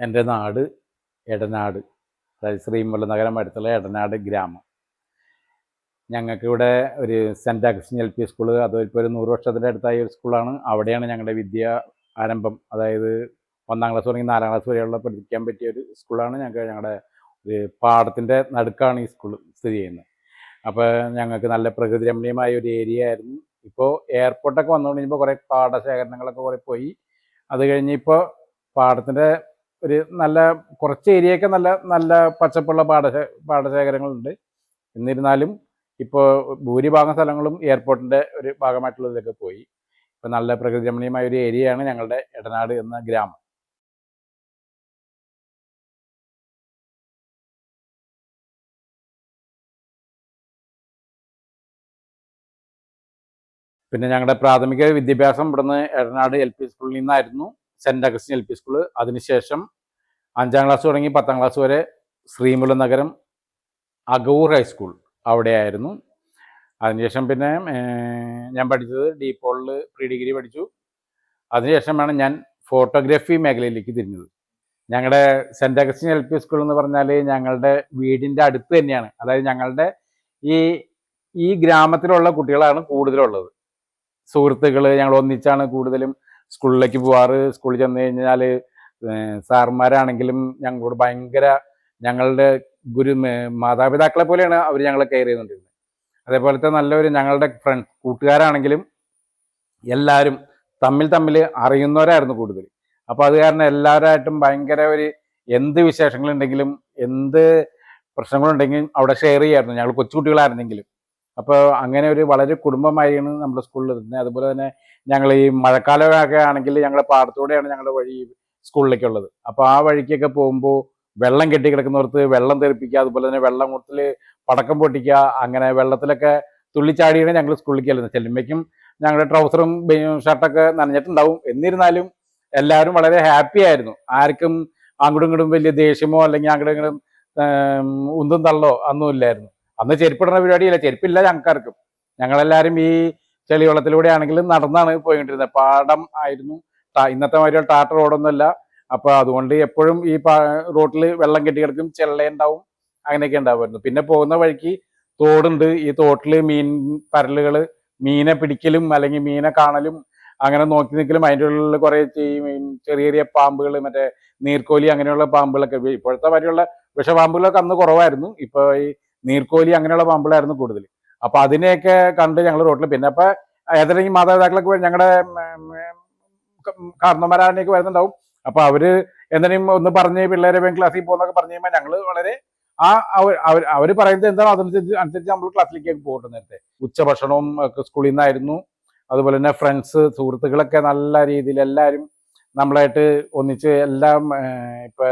എൻ്റെ നാട് എടനാട്, അതായത് ശ്രീമുല്ല നഗരം അടുത്തുള്ള എടനാട് ഗ്രാമം. ഞങ്ങൾക്കിവിടെ ഒരു സെൻറ്റ് അഗസ്റ്റിൻ LP സ്കൂള്, അതിപ്പോൾ ഒരു 100 വർഷത്തിൻ്റെ അടുത്തായ ഒരു സ്കൂളാണ്. അവിടെയാണ് ഞങ്ങളുടെ വിദ്യ ആരംഭം. അതായത് 1ാം ക്ലാസ് തുടങ്ങി 4ാം ക്ലാസ് വരെയുള്ള പഠിക്കാൻ പറ്റിയ ഒരു സ്കൂളാണ്. ഞങ്ങളുടെ ഒരു പാടത്തിൻ്റെ നടുക്കാണ് ഈ സ്കൂൾ സ്ഥിതി ചെയ്യുന്നത്. അപ്പോൾ ഞങ്ങൾക്ക് നല്ല പ്രകൃതി രമണീയമായ ഒരു ഏരിയ ആയിരുന്നു. ഇപ്പോൾ എയർപോർട്ടൊക്കെ വന്നുകൊണ്ട് കഴിഞ്ഞപ്പോൾ കുറേ പാടശേഖരണങ്ങളൊക്കെ കുറേ പോയി. അത് കഴിഞ്ഞ് ഇപ്പോൾ പാടത്തിൻ്റെ ഒരു നല്ല കുറച്ച് ഏരിയയൊക്കെ നല്ല നല്ല പച്ചപ്പുള്ള പാടശേഖരങ്ങളുണ്ട്. എന്നിരുന്നാലും ഇപ്പോൾ ഭൂരിഭാഗം സ്ഥലങ്ങളും എയർപോർട്ടിൻ്റെ ഒരു ഭാഗമായിട്ടുള്ളതിലൊക്കെ പോയി. ഇപ്പോൾ നല്ല പ്രകൃതി രമണീയമായ ഒരു ഏരിയയാണ് ഞങ്ങളുടെ എടനാട് എന്ന ഗ്രാമം. പിന്നെ ഞങ്ങളുടെ പ്രാഥമിക വിദ്യാഭ്യാസം ഇവിടുന്ന് എടനാട് LP സ്കൂളിൽ നിന്നായിരുന്നു, സെൻറ്റ് അഗസ്റ്റിൻ LP സ്കൂള്. അതിനുശേഷം 5ാം ക്ലാസ് തുടങ്ങി 10ാം ക്ലാസ് വരെ ശ്രീമുല്ല നഗരം അഗൂർ ഹൈസ്കൂൾ അവിടെയായിരുന്നു. അതിനുശേഷം പിന്നെ ഞാൻ പഠിച്ചത് ഡീപോളിൽ പ്രീ ഡിഗ്രി പഠിച്ചു. അതിനുശേഷമാണ് ഞാൻ ഫോട്ടോഗ്രാഫി മേഖലയിലേക്ക് തിരിഞ്ഞത്. ഞങ്ങളുടെ സെൻറ്റ് അഗസ്റ്റിൻ LP സ്കൂൾ എന്ന് പറഞ്ഞാൽ ഞങ്ങളുടെ വീടിൻ്റെ അടുത്ത് തന്നെയാണ്. അതായത് ഞങ്ങളുടെ ഈ ഈ ഗ്രാമത്തിലുള്ള കുട്ടികളാണ് കൂടുതലുള്ളത്. സുഹൃത്തുക്കൾ ഞങ്ങൾ ഒന്നിച്ചാണ് കൂടുതലും സ്കൂളിലേക്ക് പോവാറ്. സ്കൂളിൽ ചെന്ന് കഴിഞ്ഞാൽ സാർമാരാണെങ്കിലും ഞങ്ങളോട് ഭയങ്കര, ഞങ്ങളുടെ മാതാപിതാക്കളെ പോലെയാണ് അവർ ഞങ്ങളെ കെയർ ചെയ്തുകൊണ്ടിരുന്നത്. അതേപോലത്തെ നല്ലൊരു ഞങ്ങളുടെ കൂട്ടുകാരാണെങ്കിലും എല്ലാവരും തമ്മിൽ അറിയുന്നവരായിരുന്നു കൂടുതൽ. അപ്പോൾ അത് കാരണം എല്ലാവരായിട്ടും ഭയങ്കര ഒരു എന്ത് വിശേഷങ്ങളുണ്ടെങ്കിലും എന്ത് പ്രശ്നങ്ങളുണ്ടെങ്കിലും അവിടെ ഷെയർ ചെയ്യായിരുന്നു, ഞങ്ങൾ കൊച്ചുകുട്ടികളായിരുന്നെങ്കിലും. അപ്പോൾ അങ്ങനെ ഒരു വളരെ കുടുംബമായാണ് നമ്മുടെ സ്കൂളിൽ ഇരുന്നത്. അതുപോലെ തന്നെ ഞങ്ങൾ ഈ മഴക്കാലമൊക്കെ ആണെങ്കിൽ ഞങ്ങളുടെ പാടത്തൂടെയാണ് ഞങ്ങളുടെ വഴി സ്കൂളിലേക്കുള്ളത്. അപ്പോൾ ആ വഴിക്കൊക്കെ പോകുമ്പോൾ വെള്ളം കെട്ടിക്കിടക്കുന്നവർക്ക് വെള്ളം തെറിപ്പിക്കുക, അതുപോലെ തന്നെ വെള്ളം കൂട്ടത്തിൽ പടക്കം പൊട്ടിക്കുക, അങ്ങനെ വെള്ളത്തിലൊക്കെ തുള്ളിച്ചാടിയാണ് ഞങ്ങൾ സ്കൂളിലേക്ക് ചെല്ലുമ്പോഴേക്കും ഞങ്ങളുടെ ട്രൗസറും ഷർട്ടൊക്കെ നനഞ്ഞിട്ടുണ്ടാവും. എന്നിരുന്നാലും എല്ലാവരും വളരെ ഹാപ്പി ആയിരുന്നു. ആർക്കും അങ്ങോട്ടും ഇങ്ങോട്ടും വലിയ ദേഷ്യമോ അല്ലെങ്കിൽ അങ്ങോട്ടും ഇങ്ങോട്ടും ഉന്തും തള്ളോ ഒന്നും ഇല്ലായിരുന്നു. അന്ന് ചെരുപ്പിടുന്ന പരിപാടിയില്ല, ചെരുപ്പില്ല ഞങ്ങൾക്കാർക്കും. ഞങ്ങളെല്ലാവരും ഈ ചെളിവെള്ളത്തിലൂടെ ആണെങ്കിലും നടന്നാണ് പോയിക്കൊണ്ടിരുന്നത്. പാടം ആയിരുന്നു, ഇന്നത്തെ മാതിരി ടാർ റോഡൊന്നുമല്ല. അപ്പോൾ അതുകൊണ്ട് എപ്പോഴും ഈ റോട്ടിൽ വെള്ളം കെട്ടിക്കിടക്കും, ചെള്ളയുണ്ടാവും, അങ്ങനെയൊക്കെ ഉണ്ടാവുമായിരുന്നു. പിന്നെ പോകുന്ന വഴിക്ക് തോടുണ്ട്. ഈ തോട്ടിൽ മീൻ പരലുകൾ, മീനെ പിടിക്കലും അല്ലെങ്കിൽ മീനെ കാണലും അങ്ങനെ നോക്കി നിൽക്കലും, അതിൻ്റെ ഉള്ളിൽ കുറേ ചെറിയ ചെറിയ പാമ്പുകൾ, മറ്റേ നീർക്കോലി അങ്ങനെയുള്ള പാമ്പുകളൊക്കെ, ഇപ്പോഴത്തെ മാതിരിയുള്ള വിഷപാമ്പുകളൊക്കെ അന്ന് കുറവായിരുന്നു. ഇപ്പോൾ ഈ നീർക്കോലി അങ്ങനെയുള്ള പാമ്പുകളായിരുന്നു കൂടുതൽ. അപ്പോൾ അതിനെയൊക്കെ കണ്ട് ഞങ്ങൾ റോട്ടിൽ, പിന്നെ അപ്പോൾ ഏതെങ്കിലും മാതാപിതാക്കളൊക്കെ ഞങ്ങളുടെ കാരണന്മാരാനൊക്കെ വരുന്നുണ്ടാവും. അപ്പോൾ അവർ എന്തെങ്കിലും ഒന്ന് പറഞ്ഞ് പിള്ളേരെ ക്ലാസ്സിൽ പോകുന്നൊക്കെ പറഞ്ഞു കഴിയുമ്പോൾ ഞങ്ങൾ വളരെ അവർ പറയുന്നത് എന്താണോ അതനുസരിച്ച് നമ്മൾ ക്ലാസ്സിലേക്ക് പോകട്ടെ. നേരത്തെ ഉച്ചഭക്ഷണവും ഒക്കെ സ്കൂളിൽ നിന്നായിരുന്നു. അതുപോലെ തന്നെ ഫ്രണ്ട്സ്, സുഹൃത്തുക്കളൊക്കെ നല്ല രീതിയിൽ എല്ലാവരും നമ്മളായിട്ട് ഒന്നിച്ച് എല്ലാം, ഇപ്പം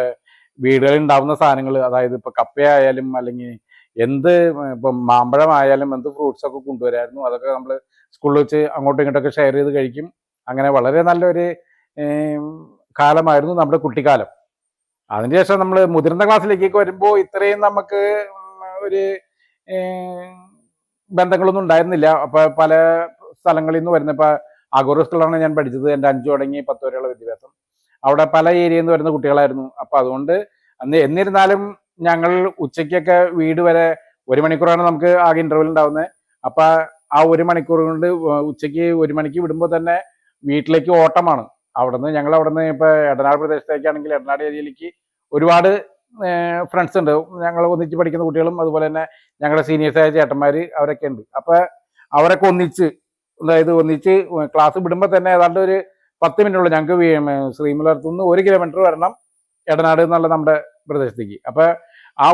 വീടുകളിൽ ഉണ്ടാവുന്ന സാധനങ്ങൾ, അതായത് ഇപ്പം കപ്പയായാലും അല്ലെങ്കിൽ എന്ത്, ഇപ്പം മാമ്പഴമായാലും എന്ത് ഫ്രൂട്ട്സൊക്കെ കൊണ്ടുവരായിരുന്നു. അതൊക്കെ നമ്മൾ സ്കൂളിൽ വെച്ച് അങ്ങോട്ടും ഇങ്ങോട്ടൊക്കെ ഷെയർ ചെയ്ത് കഴിക്കും. അങ്ങനെ വളരെ നല്ലൊരു കാലമായിരുന്നു നമ്മുടെ കുട്ടിക്കാലം. അതിനുശേഷം നമ്മൾ മുതിർന്ന ക്ലാസ്സിലേക്കൊക്കെ വരുമ്പോൾ ഇത്രയും നമുക്ക് ഒരു ബന്ധങ്ങളൊന്നും ഉണ്ടായിരുന്നില്ല. അപ്പോൾ പല സ്ഥലങ്ങളിൽ നിന്ന് വരുന്ന, ഇപ്പോൾ അഗൂർ സ്കൂളിലാണ് ഞാൻ പഠിച്ചത്. എൻ്റെ 5 തുടങ്ങി 10 വരെയുള്ള വിദ്യാഭ്യാസം അവിടെ പല ഏരിയയിൽ നിന്ന് വരുന്ന കുട്ടികളായിരുന്നു. അപ്പോൾ അതുകൊണ്ട് എന്നിരുന്നാലും ഞങ്ങൾ ഉച്ചയ്ക്കൊക്കെ വീട് വരെ 1 മണിക്കൂറാണ് നമുക്ക് ആകെ ഇൻ്റർവെൽ ഉണ്ടാവുന്നത്. അപ്പോൾ ആ 1 മണിക്കൂർ കൊണ്ട് ഉച്ചയ്ക്ക് 1 മണിക്ക് വിടുമ്പോൾ തന്നെ വീട്ടിലേക്ക് ഓട്ടമാണ്. ഞങ്ങൾ അവിടുന്ന് ഇപ്പോൾ എടനാട് പ്രദേശത്തേക്കാണെങ്കിൽ എടനാട് ഏരിയയിലേക്ക് ഒരുപാട് ഫ്രണ്ട്സ് ഉണ്ട്. ഞങ്ങൾ ഒന്നിച്ച് പഠിക്കുന്ന കുട്ടികളും അതുപോലെ തന്നെ ഞങ്ങളുടെ സീനിയേഴ്സായ ചേട്ടന്മാർ അവരൊക്കെ ഉണ്ട്. അപ്പോൾ അവരൊക്കെ ഒന്നിച്ച് ക്ലാസ് വിടുമ്പോൾ തന്നെ ഏതാണ്ട് ഒരു 10 മിനിറ്റുള്ളൂ ഞങ്ങൾക്ക് ശ്രീമുല്ലത്തുനിന്ന് 1 കിലോമീറ്റർ വരണം എടനാട് എന്നുള്ള നമ്മുടെ പ്രദേശത്തേക്ക്. അപ്പോൾ ആ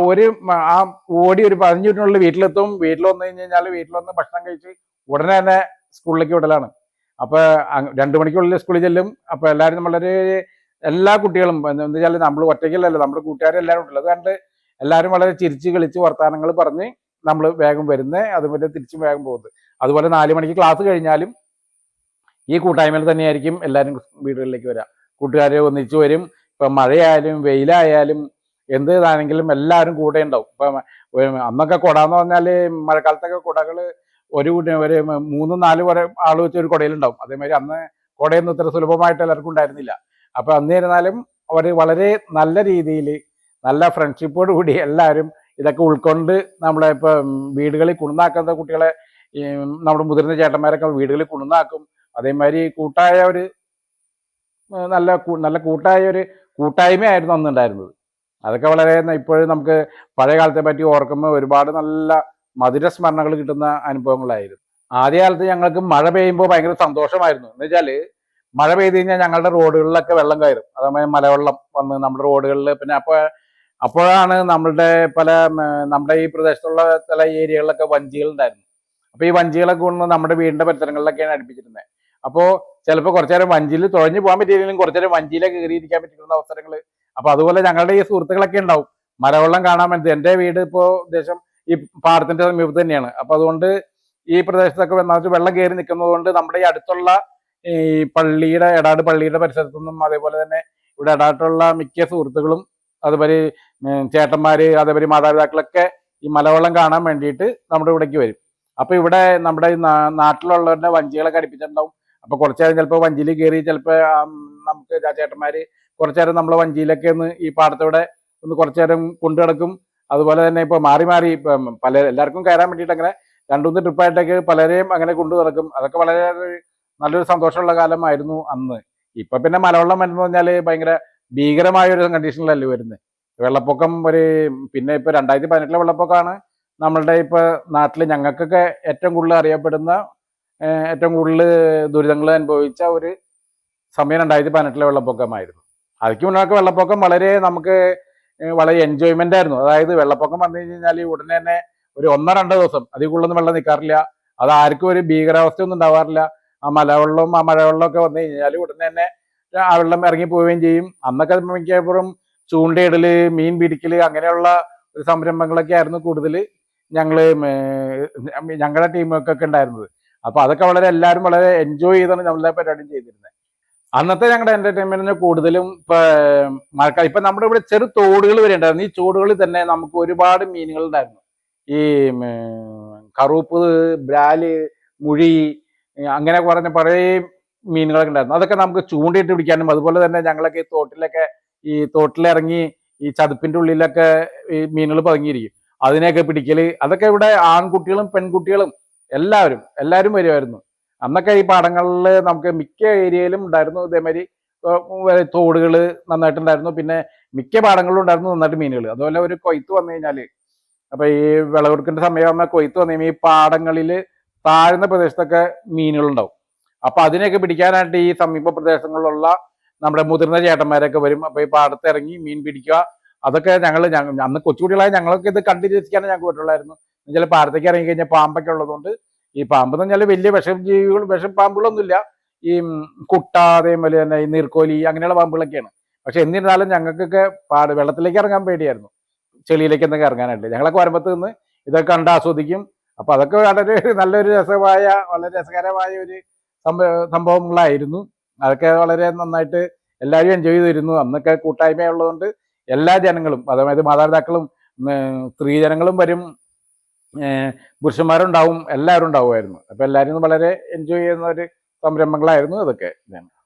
ഓടി ഒരു 15 മിനിറ്റിനുള്ളിൽ വീട്ടിലെത്തും. വീട്ടിൽ വന്നു കഴിഞ്ഞാൽ വീട്ടിലൊന്ന് ഭക്ഷണം കഴിച്ച് ഉടനെ തന്നെ സ്കൂളിലേക്ക് വിടലാണ്. അപ്പോൾ 2 മണിക്കുള്ളിൽ സ്കൂളിൽ ചെല്ലും. അപ്പോൾ എല്ലാവരും നമ്മളൊരു എല്ലാ കുട്ടികളും എന്താ വെച്ചാൽ നമ്മൾ ഒറ്റയ്ക്കല്ലല്ലോ, നമ്മുടെ കൂട്ടുകാരെല്ലാവരും ഉണ്ടല്ലോ. അതുകൊണ്ട് എല്ലാവരും വളരെ ചിരിച്ച് കളിച്ച് വർത്തമാനങ്ങൾ പറഞ്ഞ് നമ്മൾ വേഗം വരുന്നത്, അതുപോലെ തിരിച്ചും വേഗം പോകുന്നത്. അതുപോലെ 4 മണിക്ക് ക്ലാസ് കഴിഞ്ഞാലും ഈ കൂട്ടായ്മയിൽ തന്നെയായിരിക്കും എല്ലാവരും വീടുകളിലേക്ക് വരിക. കൂട്ടുകാരെ ഒന്നിച്ച് വരും. ഇപ്പം മഴയായാലും വെയിലായാലും എന്ത് ഇതാണെങ്കിലും എല്ലാവരും കൂടെ ഉണ്ടാവും. ഇപ്പം അന്നൊക്കെ കുട എന്ന് പറഞ്ഞാൽ മഴക്കാലത്തൊക്കെ കുടകൾ ഒരു 3-4 വരെ ആൾ വെച്ച് ഒരു കുടയിലുണ്ടാവും. അതേമാതിരി അന്ന് കുടയൊന്നും ഇത്ര സുലഭമായിട്ട് എല്ലാവർക്കും ഉണ്ടായിരുന്നില്ല. അപ്പോൾ അന്നിരുന്നാലും അവർ വളരെ നല്ല രീതിയിൽ നല്ല ഫ്രണ്ട്ഷിപ്പോട് കൂടി എല്ലാവരും ഇതൊക്കെ ഉൾക്കൊണ്ട് നമ്മളെ ഇപ്പം വീടുകളിൽ കുണുന്നാക്കുന്ന കുട്ടികളെ നമ്മുടെ മുതിർന്ന ചേട്ടന്മാരൊക്കെ വീടുകളിൽ കുണുന്നാക്കും. അതേമാതിരി കൂട്ടായ ഒരു നല്ല നല്ല കൂട്ടായ ഒരു കൂട്ടായ്മയായിരുന്നു അന്നുണ്ടായിരുന്നത്. അതൊക്കെ വളരെ ഇപ്പോഴും നമുക്ക് പഴയ കാലത്തെ പറ്റി ഓർക്കുമ്പോൾ ഒരുപാട് നല്ല മധുര സ്മരണകൾ കിട്ടുന്ന അനുഭവങ്ങളായിരുന്നു. ആദ്യകാലത്ത് ഞങ്ങൾക്ക് മഴ പെയ്യുമ്പോൾ ഭയങ്കര സന്തോഷമായിരുന്നു. എന്ന് വെച്ചാൽ മഴ പെയ്ത് കഴിഞ്ഞാൽ ഞങ്ങളുടെ റോഡുകളിലൊക്കെ വെള്ളം കയറും. അതേമാതിരി മലവെള്ളം വന്ന് നമ്മുടെ റോഡുകളിൽ പിന്നെ അപ്പോഴാണ് നമ്മുടെ ഈ പ്രദേശത്തുള്ള ചില ഏരിയകളിലൊക്കെ വഞ്ചികൾ ഉണ്ടായിരുന്നു. അപ്പോൾ ഈ വഞ്ചികളൊക്കെ കൊണ്ട് നമ്മുടെ വീടിന്റെ പരിസരങ്ങളിലൊക്കെയാണ് അടുപ്പിച്ചിരുന്നത്. അപ്പോൾ ചിലപ്പോൾ കുറച്ചു നേരം വഞ്ചിയിൽ തുഴഞ്ഞു പോകാൻ പറ്റിയില്ലെങ്കിലും കുറച്ചു നേരം വഞ്ചിയിലൊക്കെ കയറിയിരിക്കാൻ പറ്റുന്ന അവസരങ്ങൾ. അപ്പോൾ അതുപോലെ ഞങ്ങളുടെ ഈ സുഹൃത്തുക്കളൊക്കെ ഉണ്ടാവും മലവെള്ളം കാണാൻ വേണ്ടി. എൻ്റെ വീട് ഇപ്പോൾ ഉദ്ദേശം ഈ പാടത്തിന്റെ സമീപത്ത് തന്നെയാണ്. അപ്പോൾ അതുകൊണ്ട് ഈ പ്രദേശത്തൊക്കെ വെള്ളം കയറി നിൽക്കുന്നത് കൊണ്ട് നമ്മുടെ ഈ അടുത്തുള്ള ഈ എടാട് പള്ളിയുടെ പരിസരത്തു നിന്നും അതേപോലെ തന്നെ ഇവിടെ എടാട്ടുള്ള മിക്ക സുഹൃത്തുക്കളും അതുപോലെ ചേട്ടന്മാര് അതേപോലെ മാതാപിതാക്കളൊക്കെ ഈ മലവെള്ളം കാണാൻ വേണ്ടിയിട്ട് നമ്മുടെ ഇവിടേക്ക് വരും. അപ്പൊ ഇവിടെ നമ്മുടെ ഈ നാട്ടിലുള്ളവരുടെ വഞ്ചികളൊക്കെ അടുപ്പിച്ചിട്ടുണ്ടാവും. അപ്പൊ കുറച്ചു നേരം ചിലപ്പോൾ വഞ്ചിയിൽ കയറി ചിലപ്പോൾ നമുക്ക് ചേട്ടന്മാര് കുറച്ചു നേരം നമ്മളെ വഞ്ചിയിലൊക്കെ ഒന്ന് ഈ പാടത്തോടെ ഒന്ന് കുറച്ചു നേരം കൊണ്ടു കിടക്കും. അതുപോലെ തന്നെ ഇപ്പൊ മാറി മാറി ഇപ്പം എല്ലാവർക്കും കയറാൻ വേണ്ടിയിട്ട് അങ്ങനെ 2-3 ട്രിപ്പായിട്ടൊക്കെ പലരെയും അങ്ങനെ കൊണ്ടു നടക്കും. അതൊക്കെ വളരെ നല്ലൊരു സന്തോഷമുള്ള കാലമായിരുന്നു അന്ന്. ഇപ്പൊ പിന്നെ മലവെള്ളം വരുന്നത് പറഞ്ഞാൽ ഭയങ്കര ഭീകരമായ ഒരു കണ്ടീഷനിലല്ലേ വരുന്നത്. വെള്ളപ്പൊക്കം പിന്നെ ഇപ്പൊ 2018 വെള്ളപ്പൊക്കമാണ് നമ്മളുടെ ഇപ്പൊ നാട്ടിൽ ഞങ്ങൾക്കൊക്കെ ഏറ്റവും കൂടുതൽ അറിയപ്പെടുന്ന ഏറ്റവും കൂടുതൽ ദുരിതങ്ങൾ അനുഭവിച്ച ഒരു സമയം 2018 വെള്ളപ്പൊക്കമായിരുന്നു. അതിക്ക് മുന്നൊക്കെ വെള്ളപ്പൊക്കം നമുക്ക് വളരെ എൻജോയ്മെന്റ് ആയിരുന്നു. അതായത് വെള്ളപ്പൊക്കം വന്നു കഴിഞ്ഞാൽ ഉടനെ തന്നെ ഒരു 1-2 ദിവസം അതിൽ കൂടുതലൊന്നും വെള്ളം നിൽക്കാറില്ല. അത് ആർക്കും ഒരു ഭീകരാവസ്ഥയൊന്നും ഉണ്ടാവാറില്ല. ആ മഴവെള്ളമൊക്കെ വന്നു കഴിഞ്ഞാൽ ഉടനെ തന്നെ ആ വെള്ളം ഇറങ്ങി പോവുകയും ചെയ്യും. അന്നൊക്കെ മിക്കപ്പോഴും ചൂണ്ടയിടല്, മീൻ പിടിക്കല് അങ്ങനെയുള്ള ഒരു സംരംഭങ്ങളൊക്കെ ആയിരുന്നു കൂടുതൽ ഞങ്ങളുടെ ടീമൊക്കെ ഉണ്ടായിരുന്നത്. അപ്പൊ അതൊക്കെ എല്ലാവരും വളരെ എൻജോയ് ചെയ്താണ് നമ്മളെ പരിപാടിയും ചെയ്തിരുന്നത്. അന്നത്തെ ഞങ്ങളുടെ എന്റർടൈൻമെന്റിന് കൂടുതലും മഴക്കാലം ഇപ്പൊ നമ്മുടെ ഇവിടെ ചെറു തോടുകൾ വരെ ഉണ്ടായിരുന്നു. ഈ തോടുകളിൽ തന്നെ നമുക്ക് ഒരുപാട് മീനുകൾ ഉണ്ടായിരുന്നു. ഈ കറുപ്പ്, ബ്രാല്, മുഴി അങ്ങനെ പറഞ്ഞ പഴയ മീനുകളൊക്കെ ഉണ്ടായിരുന്നു. അതൊക്കെ നമുക്ക് ചൂണ്ടയിട്ട് പിടിക്കാനും അതുപോലെ തന്നെ ഞങ്ങളൊക്കെ ഈ തോട്ടിലിറങ്ങി ഈ ചതുപ്പിന്റെ ഉള്ളിലൊക്കെ ഈ മീനുകൾ പതുങ്ങിയിരിക്കും. അതിനെയൊക്കെ പിടിക്കല് അതൊക്കെ ഇവിടെ ആൺകുട്ടികളും പെൺകുട്ടികളും എല്ലാവരും വരുമായിരുന്നു. അന്നൊക്കെ ഈ പാടങ്ങളിൽ നമുക്ക് മിക്ക ഏരിയയിലും ഉണ്ടായിരുന്നു ഇതേമാതിരി തോടുകൾ നന്നായിട്ടുണ്ടായിരുന്നു. പിന്നെ മിക്ക പാടങ്ങളിലും ഉണ്ടായിരുന്നു നന്നായിട്ട് മീനുകൾ. അതുപോലെ ഒരു കൊയ്ത്ത് വന്നു കഴിഞ്ഞാല് അപ്പൊ ഈ വിളവെടുക്കേണ്ട സമയമാകുമ്പോൾ കൊയ്ത്ത് വന്നു കഴിയുമ്പോൾ ഈ പാടങ്ങളിൽ താഴ്ന്ന പ്രദേശത്തൊക്കെ മീനുകൾ ഉണ്ടാവും. അപ്പൊ അതിനെയൊക്കെ പിടിക്കാനായിട്ട് ഈ സമീപ പ്രദേശങ്ങളിലുള്ള നമ്മുടെ മുതിർന്ന ചേട്ടന്മാരൊക്കെ വരും. അപ്പൊ ഈ പാടത്ത് ഇറങ്ങി മീൻ പിടിക്കുക അതൊക്കെ അന്ന് കൊച്ചുകുട്ടികളായ ഞങ്ങളൊക്കെ ഇത് കണ്ടിരിക്കാനും ഞങ്ങൾക്ക് പറ്റുള്ളായിരുന്നു. എന്നുവെച്ചാൽ പാടത്തേക്ക് ഇറങ്ങി കഴിഞ്ഞാൽ പാമ്പൊക്കെ ഉള്ളതുകൊണ്ട് ഈ പാമ്പ് എന്ന് പറഞ്ഞാൽ വലിയ വിഷപ്പാമ്പുകളൊന്നുമില്ല. ഈ കുട്ട അതേപോലെ തന്നെ ഈ നീർക്കോലി അങ്ങനെയുള്ള പാമ്പുകളൊക്കെയാണ്. പക്ഷെ എന്നിരുന്നാലും ഞങ്ങൾക്കൊക്കെ വെള്ളത്തിലേക്ക് ഇറങ്ങാൻ പേടിയായിരുന്നു. ചെളിയിലേക്ക് എന്തൊക്കെ ഇറങ്ങാനായിട്ട് ഞങ്ങളൊക്കെ വരമ്പത്ത് നിന്ന് ഇതൊക്കെ കണ്ട് ആസ്വദിക്കും. അപ്പൊ അതൊക്കെ നല്ലൊരു വളരെ രസകരമായ ഒരു സംഭവങ്ങളായിരുന്നു. അതൊക്കെ വളരെ നന്നായിട്ട് എല്ലാവരും എൻജോയ് ചെയ്തിരുന്നു. അന്നൊക്കെ കൂട്ടായ്മ ഉള്ളതുകൊണ്ട് എല്ലാ ജനങ്ങളും അതായത് മാതാപിതാക്കളും സ്ത്രീജനങ്ങളും വരും, പുരുഷന്മാരുണ്ടാവും, എല്ലാവരും ഉണ്ടാവുമായിരുന്നു. അപ്പൊ എല്ലാവരും വളരെ എൻജോയ് ചെയ്യുന്ന ഒരു സംരംഭങ്ങളായിരുന്നു അതൊക്കെ.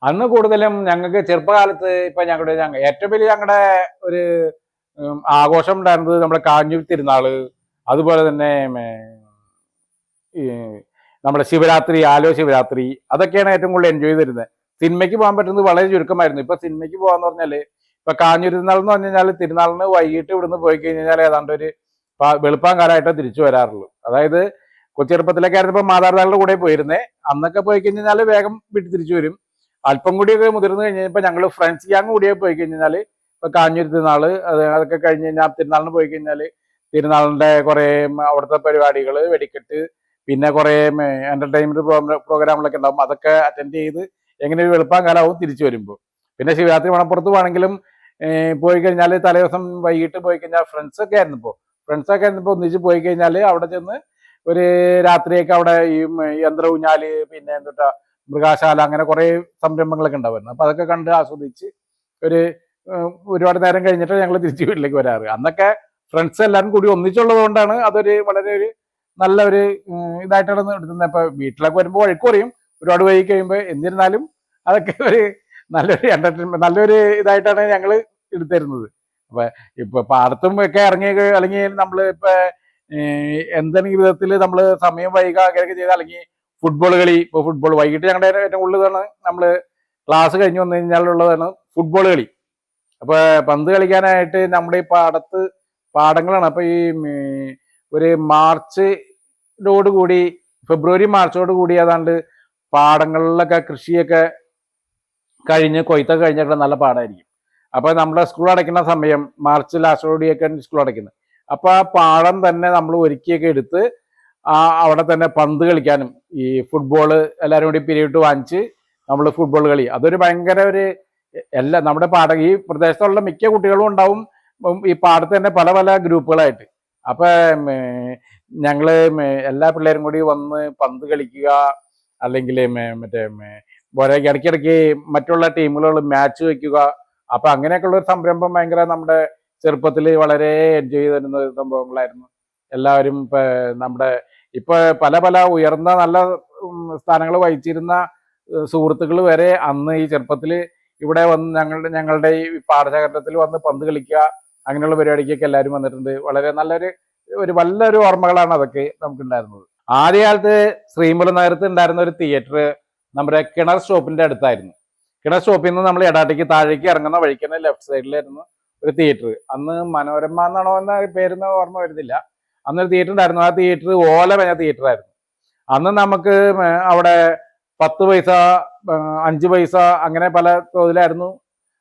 അന്ന് കൂടുതലും ഞങ്ങൾക്ക് ചെറുപ്പകാലത്ത് ഇപ്പൊ ഏറ്റവും വലിയ ഞങ്ങളുടെ ഒരു ആഘോഷം ഉണ്ടായിരുന്നത് നമ്മുടെ കാഞ്ഞൂർ തിരുനാള്, അതുപോലെ തന്നെ നമ്മുടെ ശിവരാത്രി, ആലോ ശിവരാത്രി അതൊക്കെയാണ് ഏറ്റവും കൂടുതൽ എൻജോയ് ചെയ്തിരുന്നത്. സിനിമയ്ക്ക് പോകാൻ പറ്റുന്നത് വളരെ ചുരുക്കമായിരുന്നു. ഇപ്പൊ സിനിമയ്ക്ക് പോകാന്ന് പറഞ്ഞാല് ഇപ്പൊ കാഞ്ഞൂർ തിരുനാൾ എന്ന് പറഞ്ഞു കഴിഞ്ഞാൽ തിരുനാളിന് വൈകിട്ട് ഇവിടുന്ന് പോയി കഴിഞ്ഞാൽ ഏതാണ്ട് ഒരു വെളുപ്പാൻ കാലമായിട്ട് തിരിച്ചു വരാറുള്ളൂ. അതായത് കൊച്ചെറുപ്പത്തിലൊക്കെ ആയിരുന്നപ്പോൾ മാതാപിതാക്കളുടെ കൂടെ പോയിരുന്നേ. അന്നൊക്കെ പോയി കഴിഞ്ഞാൽ വേഗം വീട്ടിൽ തിരിച്ചു വരും. അല്പം കൂടിയൊക്കെ മുതിർന്നു കഴിഞ്ഞപ്പോൾ ഞങ്ങൾ ഫ്രണ്ട്സ് ഗ്യാങ് കൂടിയൊക്കെ പോയി കഴിഞ്ഞാൽ ഇപ്പൊ കാഞ്ഞൂർ തിരുനാള് അതൊക്കെ കഴിഞ്ഞ് കഴിഞ്ഞാൽ തിരുനാളിന് പോയി കഴിഞ്ഞാൽ തിരുനാളിന്റെ കുറെ അവിടുത്തെ പരിപാടികൾ, വെടിക്കെട്ട്, പിന്നെ കുറെ എന്റർടൈൻമെന്റ് പ്രോഗ്രാമുകളൊക്കെ ഉണ്ടാവും. അതൊക്കെ അറ്റൻഡ് ചെയ്ത് എങ്ങനെ ഒരു വെളുപ്പാൻ കാലമാവും തിരിച്ചു വരുമ്പോൾ. പിന്നെ ശിവരാത്രി മണപ്പുറത്ത് വേണമെങ്കിലും പോയി കഴിഞ്ഞാൽ തലേദിവസം വൈകിട്ട് പോയി കഴിഞ്ഞാൽ ഫ്രണ്ട്സൊക്കെ ആയിരുന്നപ്പോൾ ഒന്നിച്ച് പോയി കഴിഞ്ഞാൽ അവിടെ ചെന്ന് ഒരു രാത്രിയൊക്കെ അവിടെ ഈ യന്ത്ര ഊഞ്ഞാല്, പിന്നെ മൃഗാശാല, അങ്ങനെ കുറെ സംരംഭങ്ങളൊക്കെ ഉണ്ടാവുമായിരുന്നു. അപ്പൊ അതൊക്കെ കണ്ട് ആസ്വദിച്ച് ഒരുപാട് നേരം കഴിഞ്ഞിട്ട് ഞങ്ങൾ തിരിച്ച് വീട്ടിലേക്ക് വരാറ്. അന്നൊക്കെ ഫ്രണ്ട്സ് എല്ലാവരും കൂടി ഒന്നിച്ചുള്ളത് കൊണ്ടാണ് അതൊരു വളരെ നല്ലൊരു ഇതായിട്ടാണ് എടുക്കുന്നത്. ഇപ്പൊ വീട്ടിലൊക്കെ വരുമ്പോൾ വഴക്ക് പറയും ഒരുപാട് വൈകി കഴിയുമ്പോൾ. എന്നിരുന്നാലും അതൊക്കെ നല്ലൊരു എന്റർടൈൻമെന്റ് നല്ലൊരു ഇതായിട്ടാണ് ഞങ്ങൾ എടുത്തിരുന്നത്. അപ്പൊ ഇപ്പൊ പാടത്തും ഒക്കെ ഇറങ്ങി അല്ലെങ്കിൽ നമ്മൾ ഇപ്പൊ എന്തെങ്കിലും വിധത്തിൽ നമ്മൾ സമയം വൈകുക അങ്ങനെയൊക്കെ ചെയ്താൽ, അല്ലെങ്കിൽ ഫുട്ബോൾ കളി, ഇപ്പൊ ഫുട്ബോൾ വൈകിട്ട് ഞങ്ങളുടെ ഏറ്റവും കൂടുതലാണ് നമ്മൾ ക്ലാസ് കഴിഞ്ഞ് വന്നു കഴിഞ്ഞാലുള്ളതാണ് ഫുട്ബോൾ കളി. അപ്പൊ പന്ത് കളിക്കാനായിട്ട് നമ്മുടെ ഈ പാടങ്ങളാണ്. അപ്പൊ ഈ ഒരു മാർച്ചോട് കൂടി, ഫെബ്രുവരി മാർച്ചോട് കൂടി ഏതാണ്ട് പാടങ്ങളിലൊക്കെ കൃഷിയൊക്കെ കഴിഞ്ഞ് കൊയ്ത്തൊക്കെ കഴിഞ്ഞൊക്കെ നല്ല പാടായിരിക്കും. അപ്പൊ നമ്മുടെ സ്കൂൾ അടയ്ക്കുന്ന സമയം മാർച്ച് ലാസ്റ്റോടെയൊക്കെ സ്കൂൾ അടയ്ക്കുന്നത്. അപ്പൊ ആ പാടം തന്നെ നമ്മൾ ഒരുക്കിയൊക്കെ എടുത്ത് അവിടെ തന്നെ പന്ത് കളിക്കാനും, ഈ ഫുട്ബോള് എല്ലാവരും കൂടി പിരിവിട്ട് വാങ്ങിച്ച് നമ്മൾ ഫുട്ബോൾ കളി, അതൊരു ഭയങ്കര ഒരു നമ്മുടെ ഈ പ്രദേശത്തുള്ള മിക്ക കുട്ടികളും ഉണ്ടാവും ഈ പാടത്ത് തന്നെ പല പല ഗ്രൂപ്പുകളായിട്ട്. അപ്പൊ ഞങ്ങള് എല്ലാ പിള്ളേരും കൂടി വന്ന് പന്ത് കളിക്കുക, അല്ലെങ്കിൽ മറ്റേ ഇടയ്ക്കിടയ്ക്ക് മറ്റുള്ള ടീമുകൾ മാച്ച് വയ്ക്കുക. അപ്പൊ അങ്ങനെയൊക്കെയുള്ള ഒരു സംരംഭം ഭയങ്കര നമ്മുടെ ചെറുപ്പത്തിൽ വളരെ എൻജോയ് ചെയ്ത് തരുന്ന സംഭവങ്ങളായിരുന്നു. എല്ലാവരും നമ്മുടെ ഇപ്പൊ പല പല ഉയർന്ന നല്ല സ്ഥാനങ്ങൾ വഹിച്ചിരുന്ന സുഹൃത്തുക്കൾ വരെ അന്ന് ഈ ചെറുപ്പത്തിൽ ഇവിടെ വന്ന് ഞങ്ങളുടെ ഈ പാടശേഖരത്തിൽ വന്ന് പന്ത് കളിക്കുക, അങ്ങനെയുള്ള പരിപാടിക്കൊക്കെ എല്ലാവരും വന്നിട്ടുണ്ട്. വളരെ നല്ലൊരു ഓർമ്മകളാണ് അതൊക്കെ നമുക്കുണ്ടായിരുന്നത്. ആദ്യകാലത്ത് ശ്രീമൂലം നഗരത്ത് ഉണ്ടായിരുന്ന ഒരു തിയേറ്റർ നമ്മുടെ കിണർ സ്റ്റോപ്പിന്റെ അടുത്തായിരുന്നു. കിണർ സ്റ്റോപ്പിൽ നിന്ന് നമ്മൾ എടാട്ടേക്ക് താഴേക്ക് ഇറങ്ങുന്ന വഴിക്ക് തന്നെ ലെഫ്റ്റ് സൈഡിലായിരുന്നു ഒരു തിയേറ്റർ. അന്ന് മനോരമ എന്നാണോ എന്ന പേരുന്ന ഓർമ്മ വരുന്നില്ല. അന്നൊരു തിയേറ്റർ ഉണ്ടായിരുന്നു. ആ തിയേറ്റർ ഓല മേഞ്ഞ തിയേറ്റർ ആയിരുന്നു. അന്ന് നമുക്ക് അവിടെ 10 പൈസ, 5 പൈസ അങ്ങനെ പല തോതിലായിരുന്നു.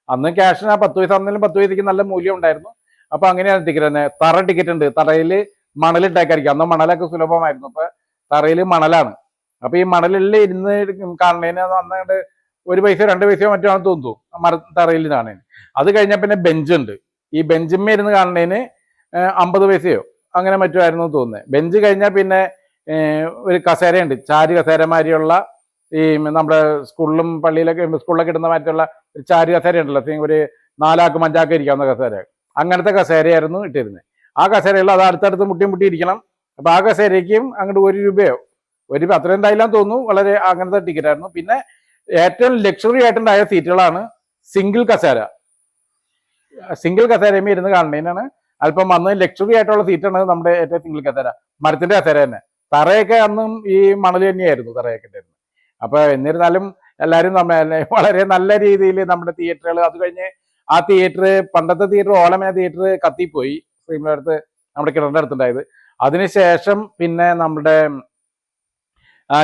അന്ന് ക്യാഷിന് 10 പൈസ ആണെങ്കിലും 10 പൈസക്ക് നല്ല മൂല്യം ഉണ്ടായിരുന്നു. അപ്പൊ അങ്ങനെയാണ് ടിക്കറ്റ്. തറ ടിക്കറ്റ് ഉണ്ട്, തറയിൽ മണലിട്ടേക്കായിരിക്കും. അന്ന് മണലൊക്കെ സുലഭമായിരുന്നു. അപ്പൊ തറയിൽ മണലാണ്. അപ്പൊ ഈ മണലിൽ ഇരുന്ന് കാണുന്നതിന് അന്നങ്ങോട്ട് 1 പൈസ 2 പൈസയോ മറ്റോ ആണ് തോന്നുന്നു തറയിൽ കാണുന്നതിന്. അത് കഴിഞ്ഞാൽ പിന്നെ ബെഞ്ചുണ്ട്. ഈ ബെഞ്ചിന്മേൽ ഇരുന്ന് കാണുന്നതിന് 50 പൈസയോ അങ്ങനെ മറ്റോ ആയിരുന്നു തോന്നുന്നത്. ബെഞ്ച് കഴിഞ്ഞാൽ പിന്നെ ഒരു കസേരയുണ്ട്, ചാരു കസേരമാരിയുള്ള ഈ നമ്മുടെ സ്കൂളിലും പള്ളിയിലൊക്കെ സ്കൂളിലൊക്കെ ഇടുന്ന മാറ്റുള്ള ഒരു ചാരു കസേര ഉണ്ടല്ലോ, ഒരു 4 ആക്കും 5 ആക്കും ഇരിക്കാവുന്ന കസേര. അങ്ങനത്തെ കസേരയായിരുന്നു ഇട്ടിരുന്നത്. ആ കസേരയുള്ള അത് അടുത്തടുത്ത് മുട്ടി ഇരിക്കണം. അപ്പൊ ആ കസേരയ്ക്കും അങ്ങോട്ട് 1 രൂപയോ അത്രയും എന്തായാലും തോന്നുന്നു. വളരെ അങ്ങനത്തെ ടിക്കറ്റ് ആയിരുന്നു. പിന്നെ ഏറ്റവും ലക്ഷറി ആയിട്ടുണ്ടായ സീറ്റുകളാണ് സിംഗിൾ കസേര. സിംഗിൾ കസേരയുമ്പോൾ ഇരുന്ന് കാണുന്നതിനാണ് അല്പം അന്ന് ലക്ഷറി ആയിട്ടുള്ള സീറ്റാണ് നമ്മുടെ ഏറ്റവും സിംഗിൾ കസേര, മരത്തിന്റെ കസേര തന്നെ. തറയൊക്കെ അന്നും ഈ മണൽ തന്നെയായിരുന്നു തറയൊക്കെ ഉണ്ടായിരുന്നു. അപ്പൊ എന്നിരുന്നാലും എല്ലാവരും വളരെ നല്ല രീതിയിൽ നമ്മുടെ തിയേറ്ററുകൾ, അത് കഴിഞ്ഞ് ആ തിയേറ്റർ, പണ്ടത്തെ തിയേറ്റർ ഓലമേന തിയേറ്റർ കത്തിപ്പോയി, ശ്രീമൂലത്ത് നമ്മുടെ കിണറിന്റെ അടുത്തുണ്ടായത്. അതിനുശേഷം പിന്നെ നമ്മുടെ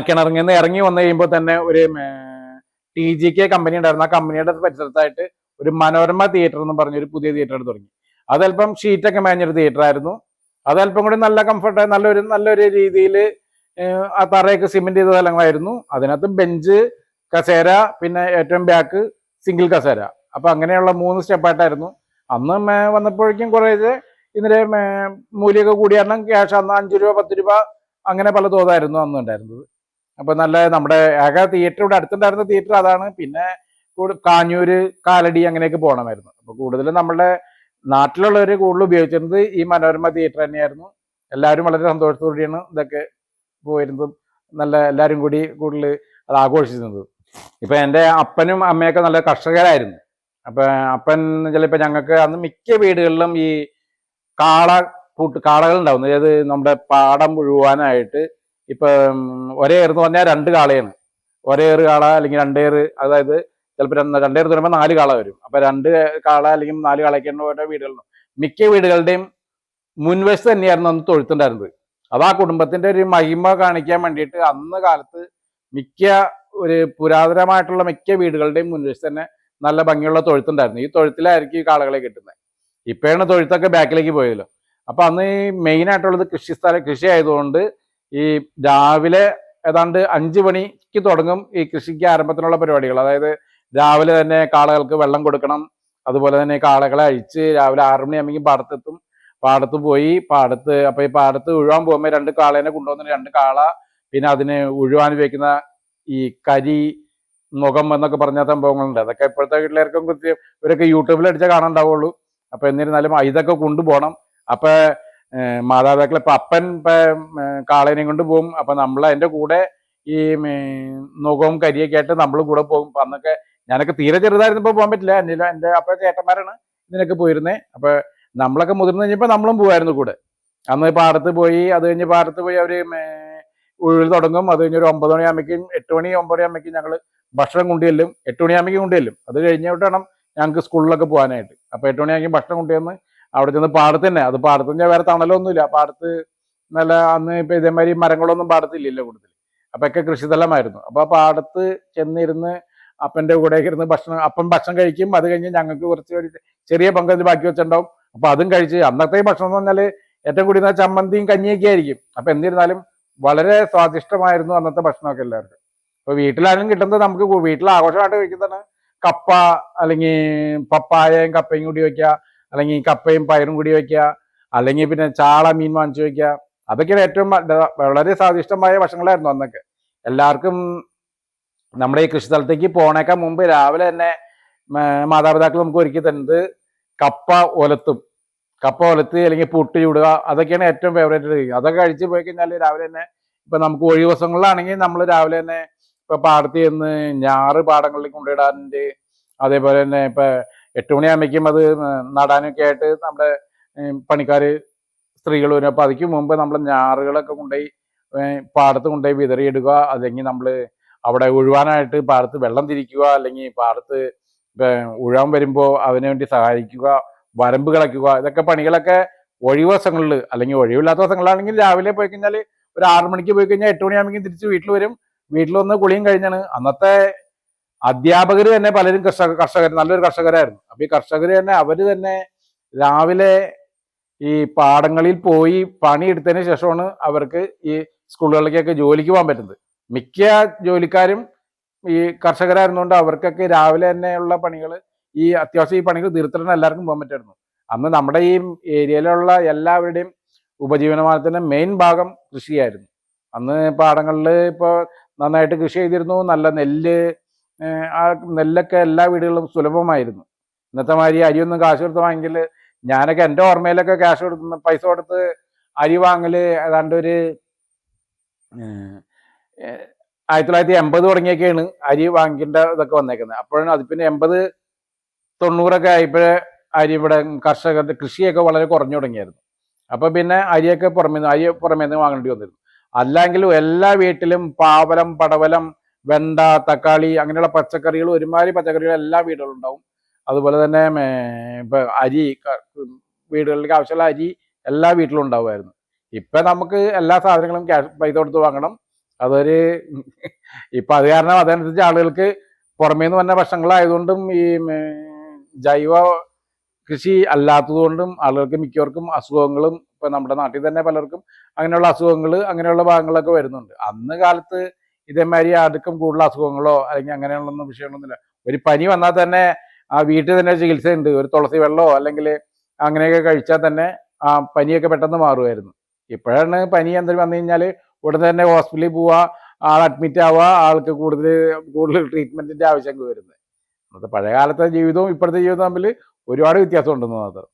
കിണറിൽ നിന്ന് ഇറങ്ങി വന്നു കഴിയുമ്പോൾ തന്നെ ഒരു TGK കമ്പനി ഉണ്ടായിരുന്നു. ആ കമ്പനിയുടെ പരിസരത്തായിട്ട് ഒരു മനോരമ തിയേറ്റർ എന്ന് പറഞ്ഞൊരു പുതിയ തിയേറ്റർ തുടങ്ങി. അതല്പം ഷീറ്റൊക്കെ മേഞ്ഞൊരു തിയേറ്റർ ആയിരുന്നു. അതല്പം കൂടി നല്ല കംഫർട്ട്, നല്ലൊരു രീതിയിൽ ആ തറയൊക്കെ സിമെന്റ് ചെയ്ത സ്ഥലങ്ങളായിരുന്നു. അതിനകത്ത് ബെഞ്ച്, കസേര, പിന്നെ ഏറ്റവും ബാക്ക് സിംഗിൾ കസേര. അപ്പൊ അങ്ങനെയുള്ള 3 സ്റ്റെപ്പായിട്ടായിരുന്നു. അന്ന് വന്നപ്പോഴേക്കും കുറേ ഇതിന്റെ മൂല്യമൊക്കെ കൂടി. കാരണം ക്യാഷ് അന്ന് 5 രൂപ 10 രൂപ അങ്ങനെ പല തോതായിരുന്നു അന്ന് ഉണ്ടായിരുന്നത്. അപ്പൊ നല്ല നമ്മുടെ ഏക തിയേറ്റർ ഇവിടെ അടുത്തുണ്ടായിരുന്ന തിയേറ്റർ അതാണ്. പിന്നെ കാഞ്ഞൂര്, കാലടി അങ്ങനെയൊക്കെ പോകണമായിരുന്നു. അപ്പൊ കൂടുതലും നമ്മുടെ നാട്ടിലുള്ളവർ കൂടുതൽ ഉപയോഗിച്ചിരുന്നത് ഈ മനോരമ തിയേറ്റർ തന്നെയായിരുന്നു. എല്ലാവരും വളരെ സന്തോഷത്തോടെയാണ് ഇതൊക്കെ പോയിരുന്നതും എല്ലാവരും കൂടി കൂടുതൽ അത് ആഘോഷിച്ചിരുന്നത്. ഇപ്പൊ എൻ്റെ അപ്പനും അമ്മയൊക്കെ നല്ല കർഷകരായിരുന്നു. അപ്പൊ അപ്പൻ ചിലപ്പോൾ ഞങ്ങൾക്ക് അന്ന് മിക്ക വീടുകളിലും ഈ കാളകൾ ഉണ്ടാവുന്നു. അതായത് നമ്മുടെ പാടം മുഴുവാനായിട്ട് ഇപ്പൊ ഒരേർന്ന് പറഞ്ഞാൽ 2 കാളയാണ്. ഒരേറ് കാള അല്ലെങ്കിൽ 2 ഏറ്, അതായത് ചിലപ്പോൾ 2 ഏറ് തുറയുമ്പോൾ 4 കാള വരും. അപ്പൊ 2 കാള അല്ലെങ്കിൽ 4 കാളയൊക്കെയാണ് ഓരോ വീടുകളിലും. മിക്ക വീടുകളുടെയും മുൻവശത്ത് തന്നെയായിരുന്നു അന്ന് തൊഴുത്തുണ്ടായിരുന്നത്. അത് ആ കുടുംബത്തിന്റെ ഒരു മഹിമ കാണിക്കാൻ വേണ്ടിയിട്ട് അന്ന് കാലത്ത് ഒരു പുരാതനമായിട്ടുള്ള മിക്ക വീടുകളുടെയും മുൻവശത്ത് തന്നെ നല്ല ഭംഗിയുള്ള തൊഴുത്തുണ്ടായിരുന്നു. ഈ തൊഴുത്തിലായിരിക്കും ഈ കാളകളെ കിട്ടുന്നത്. ഇപ്പോഴാണ് തൊഴുത്തൊക്കെ ബാക്കിലേക്ക് പോയല്ലോ. അപ്പൊ അന്ന് ഈ മെയിൻ ആയിട്ടുള്ളത് കൃഷി ആയതുകൊണ്ട് ഈ രാവിലെ ഏതാണ്ട് 5 മണിക്ക് തുടങ്ങും ഈ കൃഷിക്ക് ആരംഭത്തിനുള്ള പരിപാടികൾ. അതായത് രാവിലെ തന്നെ കാളകൾക്ക് വെള്ളം കൊടുക്കണം. അതുപോലെ തന്നെ കാളകളെ അഴിച്ച് രാവിലെ 6 മണിയാകുമ്പോൾ പാടത്തെത്തും. പാടത്ത് പോയി അപ്പൊ ഈ പാടത്ത് ഉഴുവാൻ പോകുമ്പോൾ 2 കാളേനെ കൊണ്ടുവന്നിട്ട് 2 കാള, പിന്നെ അതിന് ഉഴുവാൻ ഉപയോഗിക്കുന്ന ഈ കരി, മുഖം എന്നൊക്കെ പറഞ്ഞ സംഭവങ്ങളുണ്ട്. അതൊക്കെ ഇപ്പോഴത്തെ വീട്ടിലേർക്കും കൃത്യം ഇവരൊക്കെ യൂട്യൂബിൽ അടിച്ചാൽ കാണാണ്ടാവുള്ളൂ. അപ്പൊ എന്നിരുന്നാലും ഇതൊക്കെ കൊണ്ടുപോകണം. അപ്പൊ മാതാപിതാക്കൾ അപ്പൻ കാളേനെയും കൊണ്ട് പോകും. അപ്പൊ നമ്മൾ അതിന്റെ കൂടെ ഈ നുഖവും കരിയൊക്കെ ആയിട്ട് നമ്മൾ കൂടെ പോകും. അന്നൊക്കെ ഞാനൊക്കെ തീരെ ചെറുതായിരുന്നപ്പോൾ പോകാൻ പറ്റില്ല. എൻ്റെ അപ്പൊ ചേട്ടന്മാരാണ് ഇതിനൊക്കെ പോയിരുന്നത്. അപ്പൊ നമ്മളൊക്കെ മുതിർന്നു കഴിഞ്ഞപ്പോൾ നമ്മളും പോകുമായിരുന്നു കൂടെ. അന്ന് പാടത്ത് പോയി, അത് കഴിഞ്ഞ് പാടത്ത് പോയി അവർ ഉഴുത് തുടങ്ങും. അത് കഴിഞ്ഞ് ഒരു 9 മണിയാകുമ്പോഴേക്കും 8 മണി 9 മണിയാകുമ്പോഴേക്കും ഞങ്ങൾ ഭക്ഷണം കൊണ്ടുചെല്ലും. 8 മണിയാകുമ്പോഴേക്കും കൊണ്ടുചെല്ലും. അത് കഴിഞ്ഞിട്ട് വേണം ഞങ്ങൾക്ക് സ്കൂളിലൊക്കെ പോകാനായിട്ട്. അപ്പോൾ 8 മണിയാകുമ്പോൾ ഭക്ഷണം കൊണ്ടുവന്ന് അവിടെ ചെന്ന് പാടത്ത് തന്നെ, അത് പാടത്ത് തന്നെ വേറെ തണലൊന്നുമില്ല. പാടത്ത് നല്ല അന്ന് ഇപ്പം ഇതേമാതിരി മരങ്ങളൊന്നും പാടത്തില്ലല്ലോ കൂടുതൽ. അപ്പോൾ ഒക്കെ കൃഷിസ്ഥലമായിരുന്നു. അപ്പോൾ ആ പാടത്ത് ചെന്നിരുന്ന് അപ്പൻ്റെ കൂടെയൊക്കെ ഇരുന്ന് അപ്പം ഭക്ഷണം കഴിക്കും. അത് കഴിഞ്ഞ് ഞങ്ങൾക്ക് കുറച്ച് ചെറിയ പങ്ക് ബാക്കി വെച്ചിട്ടുണ്ടാവും. അപ്പോൾ അതും കഴിച്ച് അന്നത്തെ ഭക്ഷണം എന്ന് പറഞ്ഞാൽ ഏറ്റവും കൂടി ചമ്മന്തിയും കഞ്ഞിയൊക്കെ ആയിരിക്കും. അപ്പം എന്നിരുന്നാലും വളരെ സ്വാദിഷ്ടമായിരുന്നു അന്നത്തെ ഭക്ഷണമൊക്കെ എല്ലാവർക്കും. അപ്പോൾ വീട്ടിലാരും കിട്ടുന്നത് നമുക്ക് വീട്ടിൽ ആഘോഷമായിട്ട് കഴിക്കുന്നതാണ് കപ്പ, അല്ലെങ്കിൽ പപ്പായയും കപ്പയും കൂടി വയ്ക്കുക, അല്ലെങ്കിൽ കപ്പയും പയറും കൂടി വയ്ക്കുക, അല്ലെങ്കിൽ പിന്നെ ചാള മീൻ വാങ്ങിച്ചു വയ്ക്കുക. അതൊക്കെയാണ് ഏറ്റവും വളരെ സ്വാദിഷ്ടമായ ഭക്ഷണങ്ങളായിരുന്നു അന്നൊക്കെ. എല്ലാവർക്കും നമ്മുടെ ഈ കൃഷിസ്ഥലത്തേക്ക് പോണേക്കാൾ മുമ്പ് രാവിലെ തന്നെ മാതാപിതാക്കൾ നമുക്ക് ഒരുക്കി തരുന്നത് കപ്പ ഒലത്ത് അല്ലെങ്കിൽ പുട്ട് ചൂടുക, അതൊക്കെയാണ് ഏറ്റവും ഫേവറേറ്റ്. അതൊക്കെ കഴിച്ച് പോയി കഴിഞ്ഞാൽ രാവിലെ തന്നെ ഇപ്പം നമുക്ക് ഒഴിവ് ദിവസങ്ങളിലാണെങ്കിൽ നമ്മൾ രാവിലെ തന്നെ ഇപ്പം പാടത്ത് ചെന്ന് ഞാറ് പാടങ്ങളിൽ കൊണ്ടിടാറുണ്ട്. അതേപോലെ തന്നെ ഇപ്പം 8 മണിയാകുമ്പോഴേക്കും അത് നടാനൊക്കെ ആയിട്ട് നമ്മുടെ പണിക്കാർ സ്ത്രീകൾ വരും. അപ്പോൾ അതിക്ക് മുമ്പ് നമ്മൾ ഞാറുകളൊക്കെ കൊണ്ടുപോയി പാടത്ത് കൊണ്ടുപോയി വിതറിയിടുക, അല്ലെങ്കിൽ നമ്മൾ അവിടെ ഉഴുവാനായിട്ട് പാടത്ത് വെള്ളം തിരിക്കുക, അല്ലെങ്കിൽ പാടത്ത് ഉഴാൻ വരുമ്പോൾ അതിനു വേണ്ടി സഹായിക്കുക, വരമ്പ് കളയ്ക്കുക. ഇതൊക്കെ പണികളൊക്കെ ഒഴിവ് ദിവസങ്ങളിൽ, അല്ലെങ്കിൽ ഒഴിവില്ലാത്ത ദിവസങ്ങളാണെങ്കിൽ രാവിലെ പോയി കഴിഞ്ഞാൽ ഒരു 6 മണിക്ക് പോയി കഴിഞ്ഞാൽ 8 മണിയാകുമ്പോഴേക്കും തിരിച്ച് വീട്ടിൽ വരും. വീട്ടിൽ വന്ന് കുളിയും കഴിഞ്ഞാണ്. അന്നത്തെ അധ്യാപകർ തന്നെ പലരും കർഷകർ, നല്ലൊരു കർഷകരായിരുന്നു. അപ്പൊ ഈ കർഷകർ തന്നെ അവർ തന്നെ രാവിലെ ഈ പാടങ്ങളിൽ പോയി പണിയെടുത്തതിന് ശേഷമാണ് അവർക്ക് ഈ സ്കൂളുകളിലേക്കൊക്കെ ജോലിക്ക് പോകാൻ പറ്റുന്നത്. മിക്ക ജോലിക്കാരും ഈ കർഷകരായിരുന്നുകൊണ്ട് അവർക്കൊക്കെ രാവിലെ തന്നെയുള്ള പണികൾ, ഈ അത്യാവശ്യം ഈ പണികൾ തീർത്തിട്ടാണ് എല്ലാവർക്കും പോകാൻ പറ്റുമായിരുന്നു. അന്ന് നമ്മുടെ ഈ ഏരിയയിലുള്ള എല്ലാവരുടെയും ഉപജീവനമാർഗത്തിന്റെ മെയിൻ ഭാഗം കൃഷിയായിരുന്നു. അന്ന് പാടങ്ങളിൽ ഇപ്പോൾ നന്നായിട്ട് കൃഷി ചെയ്തിരുന്നു. നല്ല ആ നെല്ലൊക്കെ എല്ലാ വീടുകളിലും സുലഭമായിരുന്നു. ഇന്നത്തെ മാതിരി അരിയൊന്നും കാശ് കൊടുത്ത് വാങ്ങിക്കൽ, ഞാനൊക്കെ എൻ്റെ ഓർമ്മയിലൊക്കെ പൈസ കൊടുത്ത് അരി വാങ്ങൽ ഏതാണ്ട് ഒരു 1980 തുടങ്ങിയൊക്കെയാണ് അരി വാങ്ങിക്കേണ്ട ഇതൊക്കെ വന്നേക്കുന്നത്. അപ്പോഴാണ് അത് പിന്നെ 80-90 ആയപ്പോഴേ അരി ഇവിടെ കർഷകരുടെ കൃഷിയൊക്കെ വളരെ കുറഞ്ഞു തുടങ്ങിയായിരുന്നു. അപ്പോൾ പിന്നെ അരിയൊക്കെ പുറമേ നിന്ന് വാങ്ങേണ്ടി വന്നിരുന്നു. അല്ലെങ്കിലും എല്ലാ വീട്ടിലും പാവലം, പടവലം, വെണ്ട, തക്കാളി അങ്ങനെയുള്ള പച്ചക്കറികൾ, ഒരുമാതിരി പച്ചക്കറികൾ എല്ലാ വീടുകളിലും ഉണ്ടാവും. അതുപോലെ തന്നെ ഇപ്പൊ അരി, വീടുകളിലേക്ക് ആവശ്യമുള്ള അരി എല്ലാ വീട്ടിലും ഉണ്ടാവുമായിരുന്നു. ഇപ്പൊ നമുക്ക് എല്ലാ സാധനങ്ങളും പൈസ കൊടുത്ത് വാങ്ങണം. അതൊരു ഇപ്പൊ അത് കാരണം അതനുസരിച്ച് ആളുകൾക്ക് പുറമേ നിന്ന് വന്ന ഭക്ഷണങ്ങളായതുകൊണ്ടും ഈ ജൈവ കൃഷി അല്ലാത്തതുകൊണ്ടും ആളുകൾക്ക് മിക്കവർക്കും അസുഖങ്ങളും, ഇപ്പൊ നമ്മുടെ നാട്ടിൽ തന്നെ പലർക്കും അങ്ങനെയുള്ള അസുഖങ്ങൾ, അങ്ങനെയുള്ള ഭാഗങ്ങളൊക്കെ വരുന്നുണ്ട്. അന്ന് കാലത്ത് ഇതേമാതിരി അടുക്കും കൂടുതൽ അസുഖങ്ങളോ അല്ലെങ്കിൽ അങ്ങനെയുള്ളൊന്നും വിഷയങ്ങളൊന്നുമില്ല. ഒരു പനി വന്നാൽ തന്നെ ആ വീട്ടിൽ തന്നെ ചികിത്സയുണ്ട്. ഒരു തുളസി വെള്ളമോ അല്ലെങ്കിൽ അങ്ങനെയൊക്കെ കഴിച്ചാൽ തന്നെ ആ പനിയൊക്കെ പെട്ടെന്ന് മാറുമായിരുന്നു. ഇപ്പോഴാണ് പനി എന്തെങ്കിലും വന്നു കഴിഞ്ഞാൽ ഉടനെ തന്നെ ഹോസ്പിറ്റലിൽ പോവുക, ആൾ അഡ്മിറ്റ് ആവുക, ആൾക്ക് കൂടുതൽ ട്രീറ്റ്മെന്റിന്റെ ആവശ്യം വരുന്നത്. അന്നത്തെ പഴയ കാലത്തെ ജീവിതവും ഇപ്പോഴത്തെ ജീവിതവും തമ്മിൽ ഒരുപാട് വ്യത്യാസം ഉണ്ടെന്ന് മാത്രം.